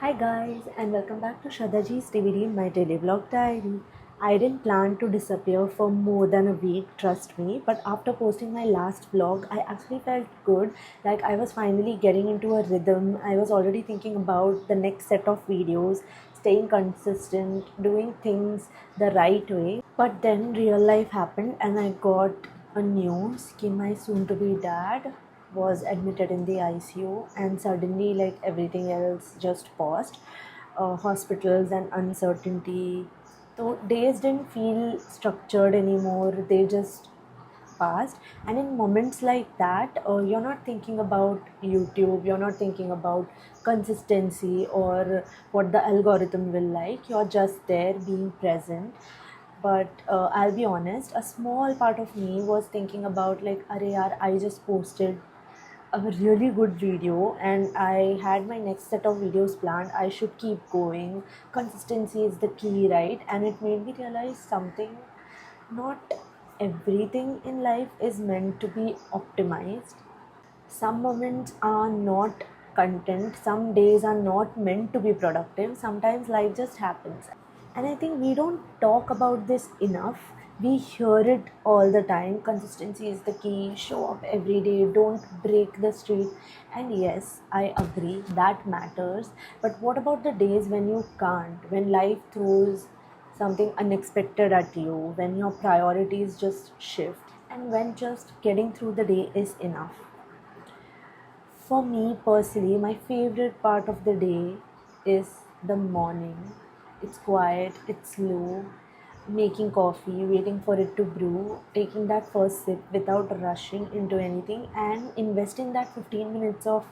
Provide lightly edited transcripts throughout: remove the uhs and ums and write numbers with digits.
Hi guys and welcome back to Shadaji's DVD, my daily vlog diary. I didn't plan to disappear for more than a week, trust me, but after posting my last vlog, I actually felt good. Like I was finally getting into a rhythm. I was already thinking about the next set of videos, staying consistent, doing things the right way. But then real life happened and I got a news that my soon to be dad was admitted in the ICU, and suddenly like everything else just paused. Hospitals and uncertainty. So days didn't feel structured anymore. They just passed. And in moments like that, you're not thinking about YouTube. You're not thinking about consistency or what the algorithm will like. You're just there being present. But I'll be honest, a small part of me was thinking about like, Arey yaar, I just posted a really good video and I had my next set of videos planned. I should keep going. Consistency is the key, right? And it made me realize something. Not everything in life is meant to be optimized. Some moments are not content, some days are not meant to be productive. Sometimes life just happens. And I think we don't talk about this enough. We hear it all the time. Consistency is the key. Show up every day. Don't break the streak. And yes, I agree that matters. But what about the days when you can't? When life throws something unexpected at you? When your priorities just shift? And when just getting through the day is enough? For me personally, my favorite part of the day is the morning. It's quiet, it's slow, making coffee, waiting for it to brew, taking that first sip without rushing into anything, and investing that 15 minutes of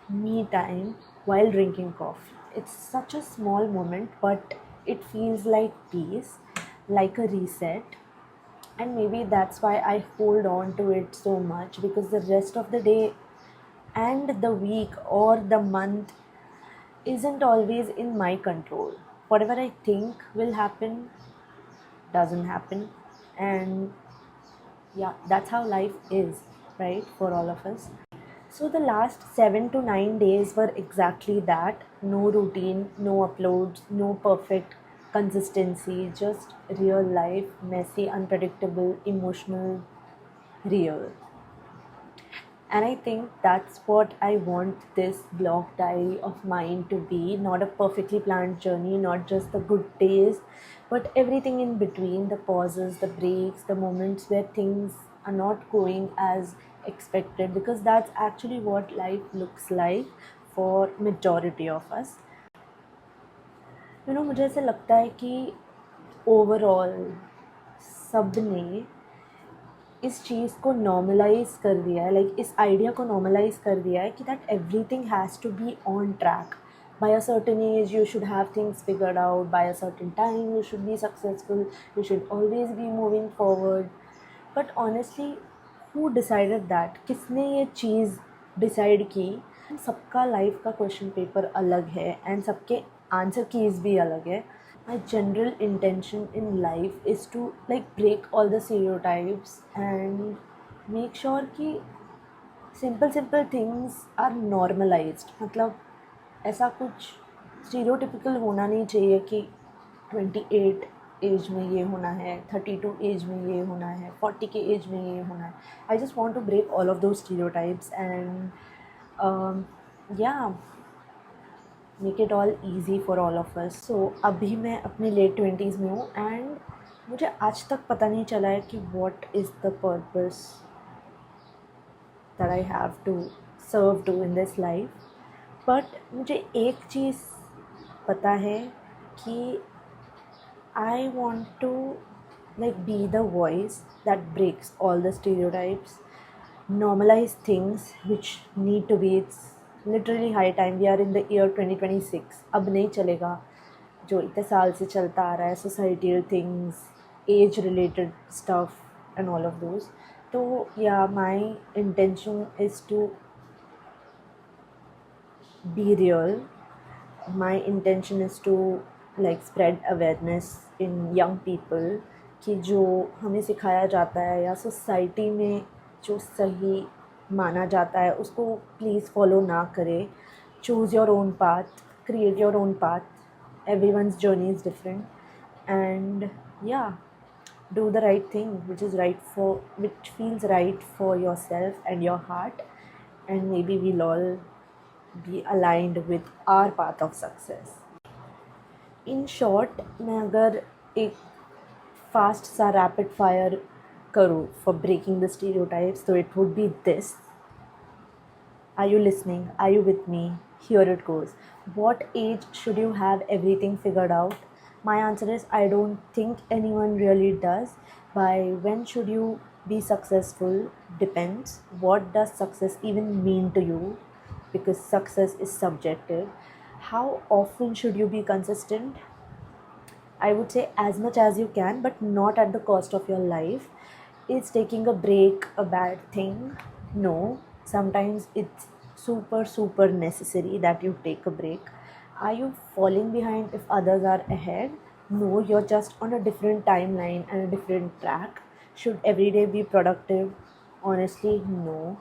me time while drinking coffee. It's such a small moment, but it feels like peace, like a reset. And maybe that's why I hold on to it so much, because the rest of the day and the week or the month isn't always in my control. Whatever I think will happen doesn't happen. And yeah, that's how life is, right? For all of us. So the last 7 to 9 days were exactly that. No routine, no uploads, no perfect consistency, just real life, messy, unpredictable, emotional, real. And I think that's what I want this blog diary of mine to be. Not a perfectly planned journey, not just the good days, but everything in between, the pauses, the breaks, the moments where things are not going as expected, because that's actually what life looks like for majority of us. मुझे ऐसा लगता है कि overall सब ने इस चीज़ को normalise कर दिया है, लाइक इस आइडिया को नॉर्मलाइज कर दिया है कि that everything has to be on track. By a certain age you should have things figured out, by a certain time you should be successful, you should always be moving forward. But honestly, who decided that? किसने ये चीज़ decide की? सबका life का question paper अलग है and सबके answer keys भी अलग है. My general intention in life is to like break all the stereotypes and make sure कि simple things are normalized. मतलब ऐसा कुछ stereotypical होना नहीं चाहिए कि 28 एज में ये होना है, 32 एज में ये होना है, 40 के एज में ये होना है. I just want to break all of those stereotypes and yeah, make it all easy for all of us. So अभी मैं अपने लेट 20s में हूँ एंड मुझे आज तक पता नहीं चला है कि what is the purpose that I have to serve to in this life. But मुझे एक चीज़ पता है कि I want to like be the voice that breaks all the stereotypes, normalize things which need to be. It's literally high time. We are in the year 2026. अब नहीं चलेगा जो इतने साल से चलता आ रहा है, societal things, age related stuff and all of those. तो yeah, my intention is to be real. My intention is to like spread awareness in young people कि जो हमें सिखाया जाता है या सोसाइटी में जो सही माना जाता है उसको प्लीज़ फॉलो ना करें. Choose your own path create your own path. Everyone's journey is different, and yeah, do the right thing which feels right for yourself and your heart, and maybe we'll all be aligned with our path of success. In short, मैं अगर एक fast सा rapid fire करूँ for breaking the stereotypes, तो it would be this. Are you listening? Are you with me? Here it goes. What age should you have everything figured out? My answer is I don't think anyone really does. By when should you be successful depends. What does success even mean to you? Because success is subjective. How often should you be consistent? I would say as much as you can, but not at the cost of your life. Is taking a break a bad thing? No. Sometimes it's super necessary that you take a break. Are you falling behind if others are ahead? No, you're just on a different timeline and a different track. Should every day be productive? Honestly, no.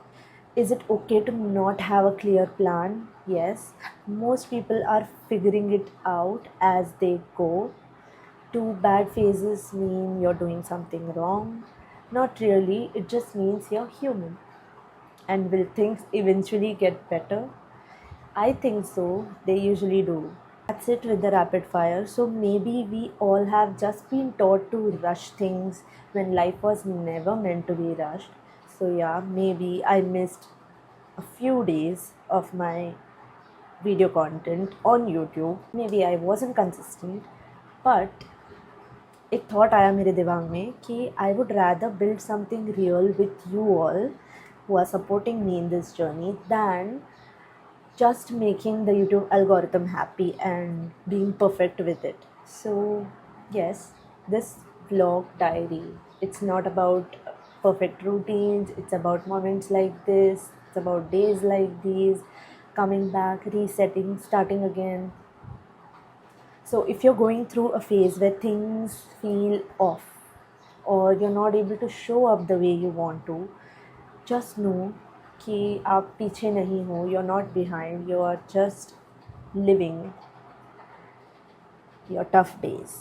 Is it okay to not have a clear plan? Yes. Most people are figuring it out as they go. Two bad phases mean you're doing something wrong? Not really, it just means you're human. And will things eventually get better? I think so, they usually do. That's it with the rapid fire. So maybe we all have just been taught to rush things when life was never meant to be rushed. So yeah, maybe I missed a few days of my video content on YouTube. Maybe I wasn't consistent, but एक thought आया मेरे दिमाग में कि I would rather build something real with you all who are supporting me in this journey than just making the YouTube algorithm happy and being perfect with it. So, yes, this vlog diary, it's not about perfect routines, it's about moments like this, it's about days like these, coming back, resetting, starting again. So, if you're going through a phase where things feel off or you're not able to show up the way you want to, just know कि आप पीछे नहीं हो, you're not behind, you are just living your tough days.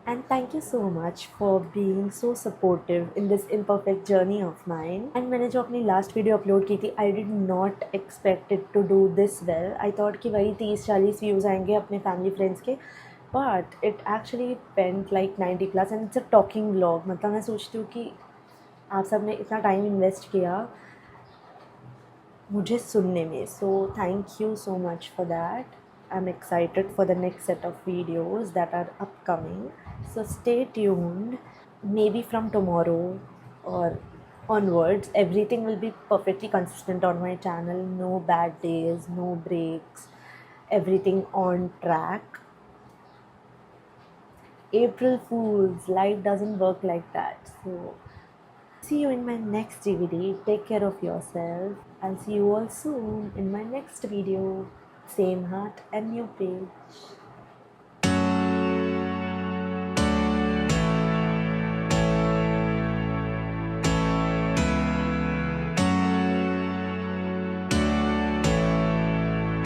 And thank you so much for being so supportive in this imperfect journey of mine. And मैंने जो अपनी last video upload की थी, I did not expect it to do this well. I thought कि वही 30-40 views आएंगे अपने family friends के, but it actually went like 90+ and it's a talking vlog. मतलब मैं सोचती हूँ कि आप सब ने इतना टाइम इन्वेस्ट किया मुझे सुनने में, so thank you so much for that. I'm excited for the next set of videos that are upcoming, so stay tuned. Maybe from tomorrow or onwards everything will be perfectly consistent on my channel. No bad days, no breaks, everything on track. April Fools, life doesn't work like that. So see you in my next DVD. Take care of yourself. I'll see you all soon in my next video. Same heart and new page.